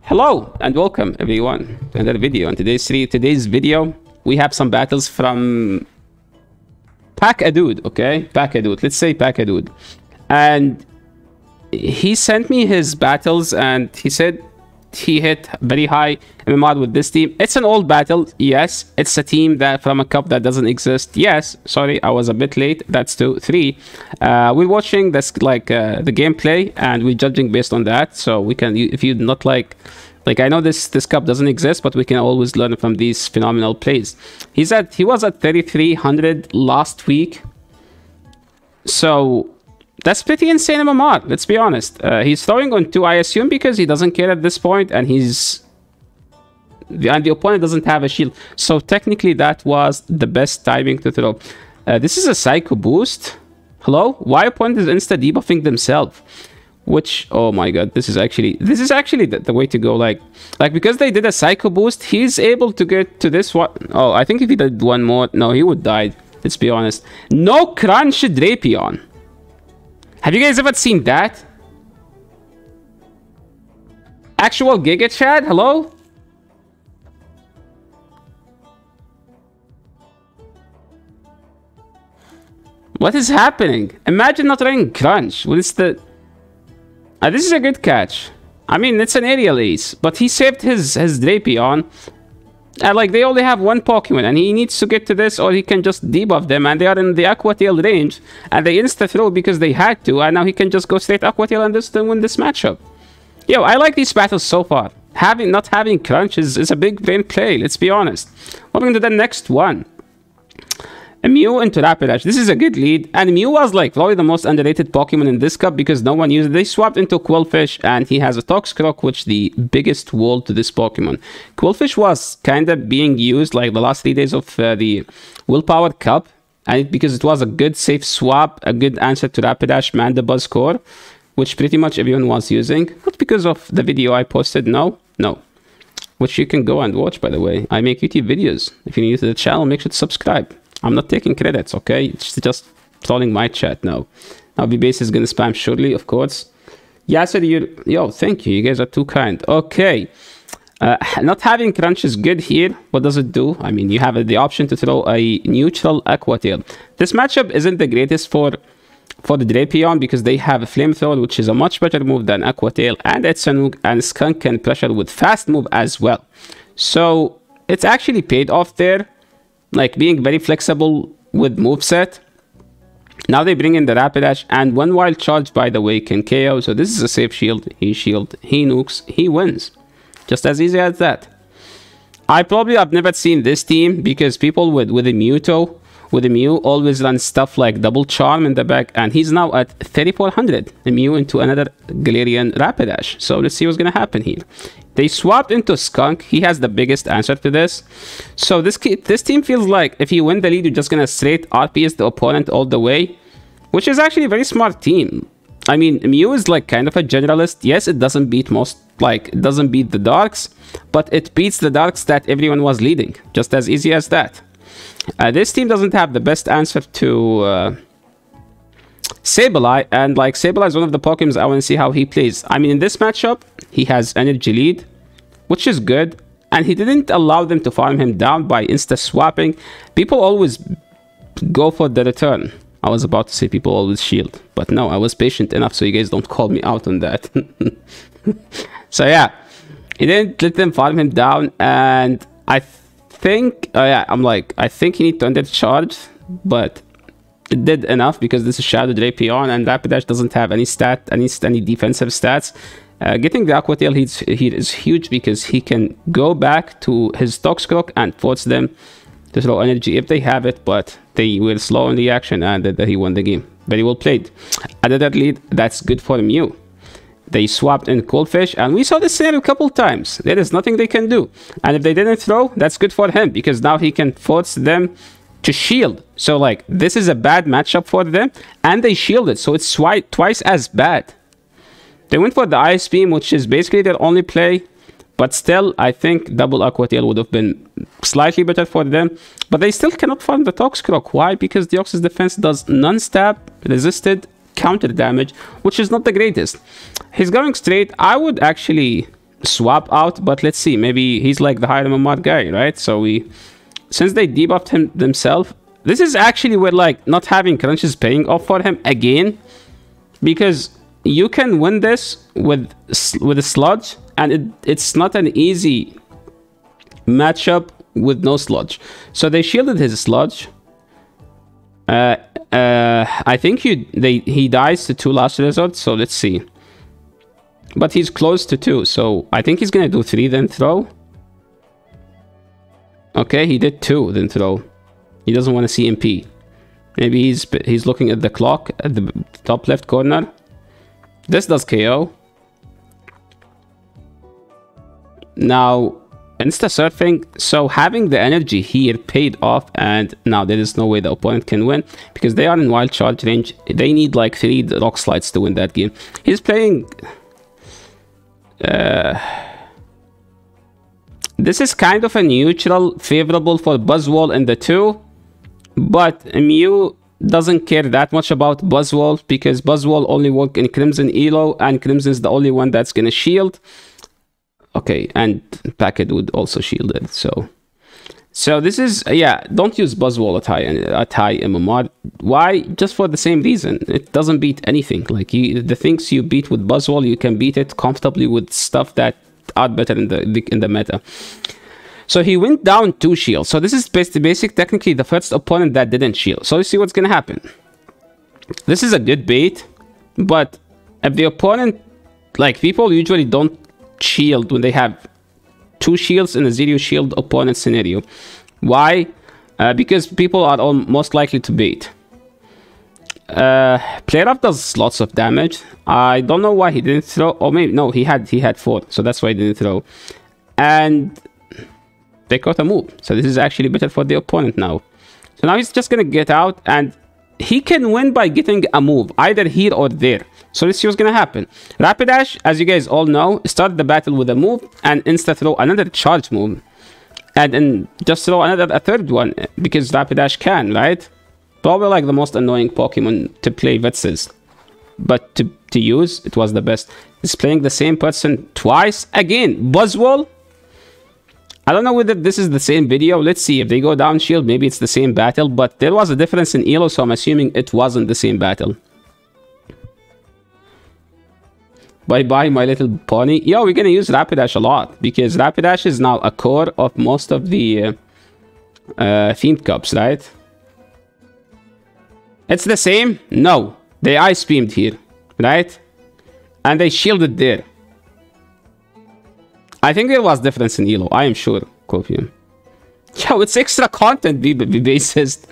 Hello and welcome everyone to another video. In today's video, we have some battles from Alpacdude, okay? Alpacdude, let's say Alpacdude. And he sent me his battles and he said he hit very high MMR with this team. It's an old battle, yes. It's a team that from a cup that doesn't exist. Yes, sorry, I was a bit late. That's 2, 3. We're watching this the gameplay and we're judging based on that. So we can, if you not like I know this cup doesn't exist, but we can always learn from these phenomenal plays. He was at 3,300 last week. So that's pretty insane MMR, let's be honest. He's throwing on 2, I assume, because he doesn't care at this point, and the opponent doesn't have a shield. So technically that was the best timing to throw. This is a psycho boost. Hello? Why opponent is insta debuffing themselves? Which, oh my god, this is actually the way to go. Like because they did a psycho boost, he's able to get to this one. Oh, I think if he did one more, no, he would die. Let's be honest. No crunch Drapion. Have you guys ever seen that? Actual Giga Chat? Hello? What is happening? Imagine not running crunch. What is the... this is a good catch. I mean, it's an aerial ace, but he saved his Drapion. And they only have one Pokemon, and he needs to get to this, or he can just debuff them, and they are in the Aqua Tail range, and they insta-throw because they had to, and now he can just go straight Aqua Tail and just win this matchup. Yo, I like these battles so far. Not having crunch is a big brain play, let's be honest. Moving to the next one. Mew into Rapidash. This is a good lead, and Mew was probably the most underrated Pokemon in this cup because no one used it. They swapped into Quillfish, and he has a Toxicroak, which the biggest wall to this Pokemon. Quillfish was kind of being used the last 3 days of the Willpower Cup, and because it was a good safe swap, a good answer to Rapidash Mandibuzz core, which pretty much everyone was using. Not because of the video I posted, no, which you can go and watch, by the way. I make YouTube videos. If you're new to the channel, make sure to subscribe. I'm not taking credits, okay? It's just trolling my chat now. Now, V-Base is gonna spam shortly, of course. Yeah, so yo, thank you. You guys are too kind. Okay. Not having crunch is good here. What does it do? I mean, you have the option to throw a neutral Aqua Tail. This matchup isn't the greatest for the Drapion because they have a Flamethrower, which is a much better move than Aqua Tail, and Etsanuk and Skunk can pressure with fast move as well. So it's actually paid off there. Being very flexible with moveset. Now they bring in the Rapidash, and one wild charge, by the way, can KO. So this is a safe shield. He nukes, he wins. Just as easy as that. I've never seen this team because people with a Mew always run stuff like double charm in the back, and he's now at 3,400. A Mew into another Galarian Rapidash. So let's see what's gonna happen here. They swapped into Skunk. He has the biggest answer to this. So this team feels like if you win the lead, you're just gonna straight RPS the opponent all the way, which is actually a very smart team. I mean, Mew is kind of a generalist. Yes, it doesn't beat it doesn't beat the Darks, but it beats the Darks that everyone was leading. Just as easy as that. This team doesn't have the best answer to Sableye, and Sableye is one of the Pokemons I want to see how he plays. I mean, in this matchup, he has energy lead, which is good, and he didn't allow them to farm him down by insta-swapping. People always go for the return. I was about to say people always shield, but no, I was patient enough so you guys don't call me out on that. So yeah, he didn't let them farm him down, and I think, I think he needs to undercharge, but it did enough because this is Shadow Drapion, and Rapidash doesn't have any defensive stats. Getting the Aqua Tail here is huge because he can go back to his Toxicroak and force them to throw energy if they have it, but they were slow in the action, and he won the game. Very well played. Another lead, that's good for Mew. They swapped in Quillfish, and we saw this scenario a couple times. There is nothing they can do. And if they didn't throw, that's good for him because now he can force them to shield. So this is a bad matchup for them, and they shielded, so it's twice as bad. They went for the Ice Beam, which is basically their only play, but still I think double Aqua Tail would have been slightly better for them, but they still cannot farm the Toxicroak. Why? Because the Deoxys defense does non-stab resisted counter damage, which is not the greatest. He's going straight. I would actually swap out, but let's see. Maybe he's like the higher MMR guy, right? So since they debuffed him themselves, this is actually where like not having crunch is paying off for him again, because you can win this with a sludge, and it's not an easy matchup with no sludge. So they shielded his sludge. I think he dies to 2 last resort, so let's see. But he's close to 2, so I think he's gonna do 3 then throw. Okay, he did 2 then throw. He doesn't want to see MP. Maybe he's looking at the clock at the top left corner. This does KO. Now, insta surfing, so having the energy here paid off, and now there is no way the opponent can win because they are in wild charge range. They need like 3 rock slides to win that game. He's playing this is kind of a neutral, favorable for Buzzwole in the 2, but Mew doesn't care that much about Buzzwole because Buzzwole only works in Crimson Elo, and Crimson is the only one that's gonna shield. Okay, and Alpacdude also shielded, so this is, yeah, don't use Buzzwole at high MMR. Why? Just for the same reason. It doesn't beat anything. Like, the things you beat with Buzzwole, you can beat it comfortably with stuff that are better in the meta. So he went down 2 shields. So this is basic technically the first opponent that didn't shield. So you see what's gonna happen. This is a good bait, but if the opponent, like, people usually don't shield when they have 2 shields in a 0 shield opponent scenario. Why? Because people are all most likely to bait. Player up does lots of damage. I don't know why he didn't throw, or maybe no, he had 4, so that's why he didn't throw. And they caught a move, so this is actually better for the opponent now. So now he's just gonna get out, and he can win by getting a move either here or there. So let's see what's gonna happen. Rapidash, as you guys all know, start the battle with a move and insta throw another charge move, and then just throw a third one because Rapidash can, right? Probably like the most annoying Pokemon to play Vetses, but to use, it was the best. It's playing the same person twice again. Buzzwole. I don't know whether this is the same video. Let's see. If they go down shield, maybe it's the same battle, but there was a difference in elo, so I'm assuming it wasn't the same battle. Bye-bye, My Little Pony. Yo, we're gonna use Rapidash a lot because Rapidash is now a core of most of the themed cups, right? It's the same? No. They ice beamed here, right? And they shielded there. I think there was difference in elo. I am sure, Copium. Yo, it's extra content, be bassist.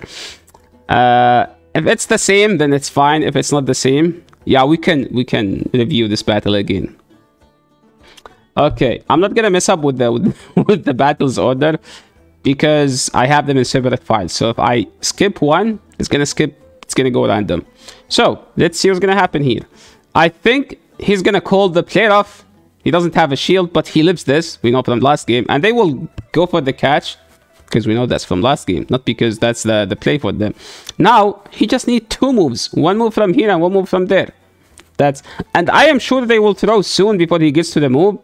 If it's the same, then it's fine. If it's not the same, yeah, we can review this battle again. Okay, I'm not gonna mess up with the battles order because I have them in separate files. So if I skip one, it's gonna go random. So let's see what's gonna happen here. I think he's gonna call the player off. He doesn't have a shield, but he lives this. We know from last game, and they will go for the catch because we know that's from last game, not because that's the play for them. Now he just needs 2 moves, 1 move from here and 1 move from there. And I am sure they will throw soon before he gets to the move.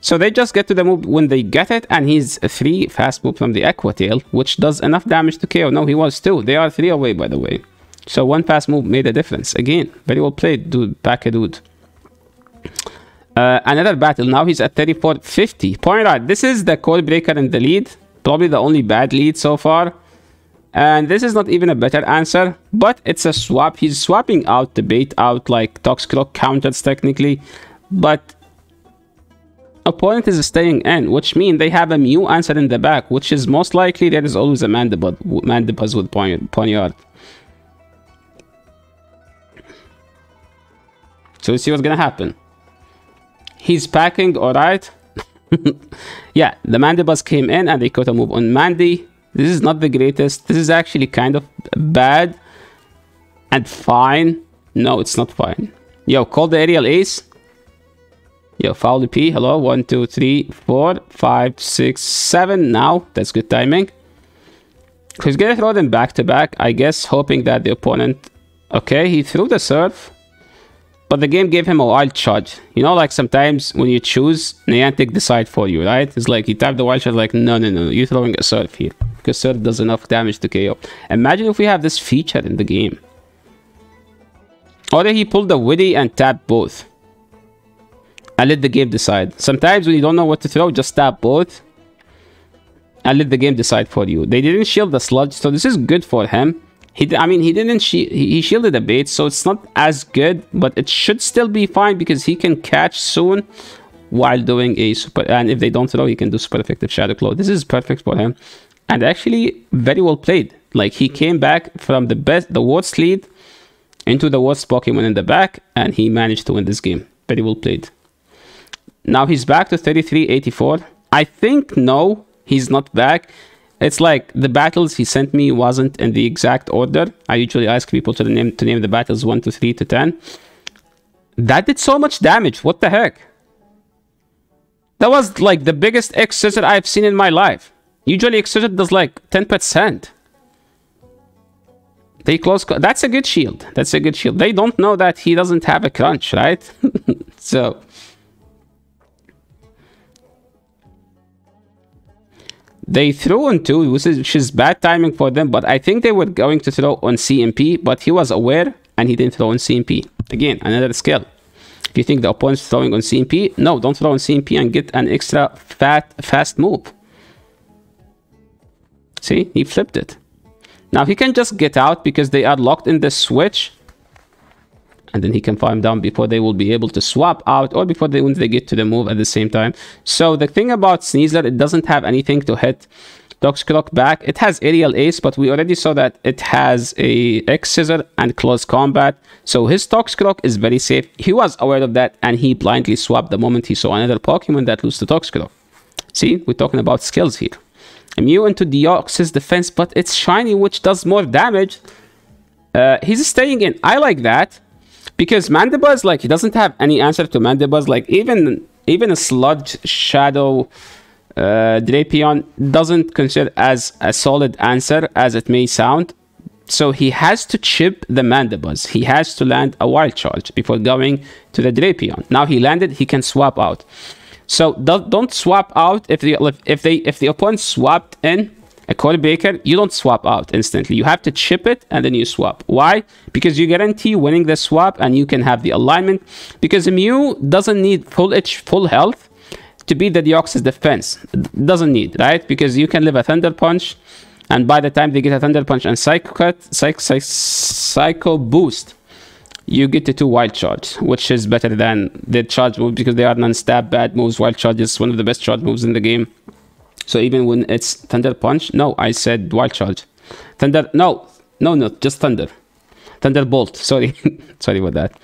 So they just get to the move when they get it, and he's a 3 fast move from the Aqua Tail, which does enough damage to KO. No, he was 2. They are 3 away, by the way. So 1 fast move made a difference. Again, very well played, dude. Alpacdude. Another battle. Now he's at 3450. Point out, this is the code breaker in the lead. Probably the only bad lead so far. And this is not even a better answer, but it's a swap. He's swapping out the bait out like Toxicroak counters technically. But opponent is staying in, which means they have a Mew answer in the back, which is most likely there is always a Mandibuzz with Ponyard. So let's see what's gonna happen. He's packing, alright. Yeah, the Mandibuzz came in and they caught a move on Mandy. This is not the greatest. This is actually kind of bad and fine. No, it's not fine. Yo, call the aerial ace. Yo, foul P. Hello. 1, 2, 3, 4, 5, 6, 7. Now, that's good timing. He's gonna throw them back to back, I guess, hoping that the opponent... Okay, he threw the surf. but the game gave him a wild charge. You know, like sometimes when you choose, Niantic decide for you, right? It's like you type the wild charge, like, no, you're throwing a Surf here. Because Surf does enough damage to KO. Imagine if we have this feature in the game. Or he pulled the Witty and tapped both. And let the game decide. Sometimes when you don't know what to throw, just tap both. And let the game decide for you. They didn't shield the Sludge, so this is good for him. He shielded a bait, so it's not as good, but it should still be fine because he can catch soon while doing a super. And if they don't throw, he can do super effective Shadow Claw. This is perfect for him, and actually very well played. Like he came back from the worst lead into the worst Pokemon in the back, and he managed to win this game. Very well played. Now he's back to 33-84. I think no, he's not back. It's like the battles he sent me wasn't in the exact order. I usually ask people to name the battles 1 to 3 to 10. That did so much damage. What the heck? That was like the biggest X scissor I've seen in my life. Usually X scissor does like 10%. They close. That's a good shield. That's a good shield. They don't know that he doesn't have a crunch, right? So they threw on 2, which is bad timing for them, but I think they were going to throw on CMP, but he was aware and he didn't throw on CMP. Again, another skill. If you think the opponent's throwing on CMP, no, don't throw on CMP and get an extra fast move. See, he flipped it. Now he can just get out because they are locked in the switch. And then he can farm down before they will be able to swap out, or before once they get to the move at the same time. So the thing about Sneasler, it doesn't have anything to hit Toxicroak back. It has Aerial Ace, but we already saw that it has a X Scissor and Close Combat. So his Toxicroak is very safe. He was aware of that, and he blindly swapped the moment he saw another Pokemon that loses to Toxicroak. See, we're talking about skills here. Immune into Deoxys defense, but it's shiny, which does more damage. He's staying in. I like that. Because Mandibuzz, like, he doesn't have any answer to Mandibuzz. Like, even a Sludge Shadow Drapion doesn't consider as a solid answer as it may sound. So he has to chip the Mandibuzz. He has to land a Wild Charge before going to the Drapion. Now he landed, he can swap out. So don't swap out if the opponent swapped in a Code Breaker. You don't swap out instantly. You have to chip it and then you swap. Why? Because you guarantee winning the swap and you can have the alignment. Because Mew doesn't need full health to beat the Deoxys defense. It doesn't need, right? Because you can live a Thunder Punch, and by the time they get a Thunder Punch and Psycho Boost, you get to 2 Wild Charge, which is better than the charge move because they are non-stab bad moves. Wild Charge is one of the best charge moves in the game. So even when it's Thunder Punch, no, I said Wild Charge. Thunder, no, just Thunder. Thunderbolt, sorry. Sorry about that.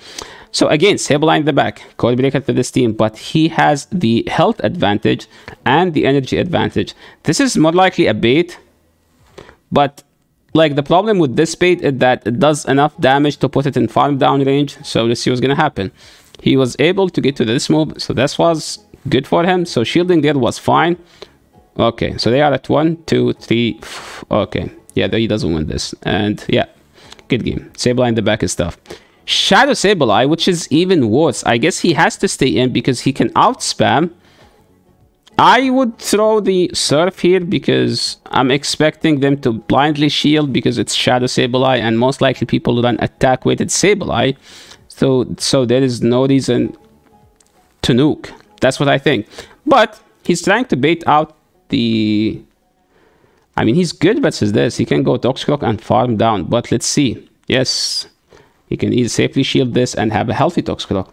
So again, Sableye in the back, Code Breaker to this team, but he has the health advantage and the energy advantage. This is more likely a bait, but like the problem with this bait is that it does enough damage to put it in farm down range. So let's see what's gonna happen. He was able to get to this move, so this was good for him. So shielding there was fine. Okay, so they are at 1, 2, 3. Okay, yeah, he doesn't win this. And yeah, good game. Sableye in the back is tough. Shadow Sableye, which is even worse. I guess he has to stay in because he can out-spam. I would throw the Surf here because I'm expecting them to blindly shield because it's Shadow Sableye, and most likely people run attack-weighted Sableye. So there is no reason to nuke. That's what I think. But he's trying to bait out the... I mean, he's good versus this. He can go Toxicroak and farm down. But let's see. Yes, he can either safely shield this and have a healthy Toxicroak.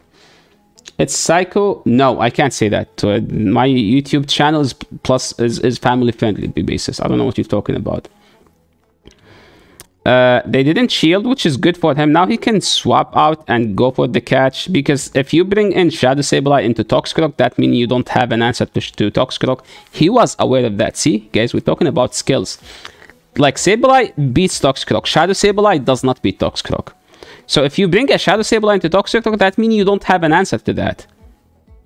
It's Psycho. No, I can't say that. My YouTube channel is family friendly basis. I don't know what you're talking about. They didn't shield, which is good for him. Now he can swap out and go for the catch, because if you bring in Shadow Sableye into Toxicroak, that means you don't have an answer to Toxicroak. He was aware of that. See, guys, we're talking about skills. Like, Sableye beats Toxicroak. Shadow Sableye does not beat Toxicroak. So if you bring a Shadow Sableye into Toxicroak, that means you don't have an answer to that.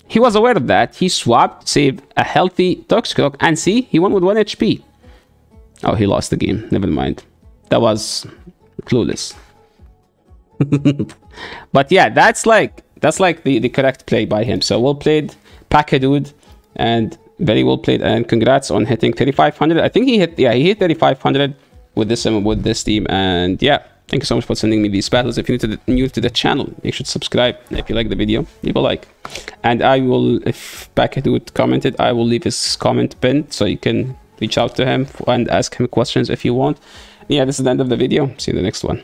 He was aware of that. He swapped, saved a healthy Toxicroak, and see, he won with 1 HP. Oh, he lost the game. Never mind. That was clueless. But yeah, that's like the correct play by him. So well played, Packadude, and very well played, and congrats on hitting 3500. I think he hit 3500 with this team. And yeah, thank you so much for sending me these battles. If you're new to the channel, make sure to subscribe. If you like the video, leave a like. And I will, if Packadude commented, I will leave his comment pinned so you can reach out to him and ask him questions if you want. Yeah, this is the end of the video. See you in the next one.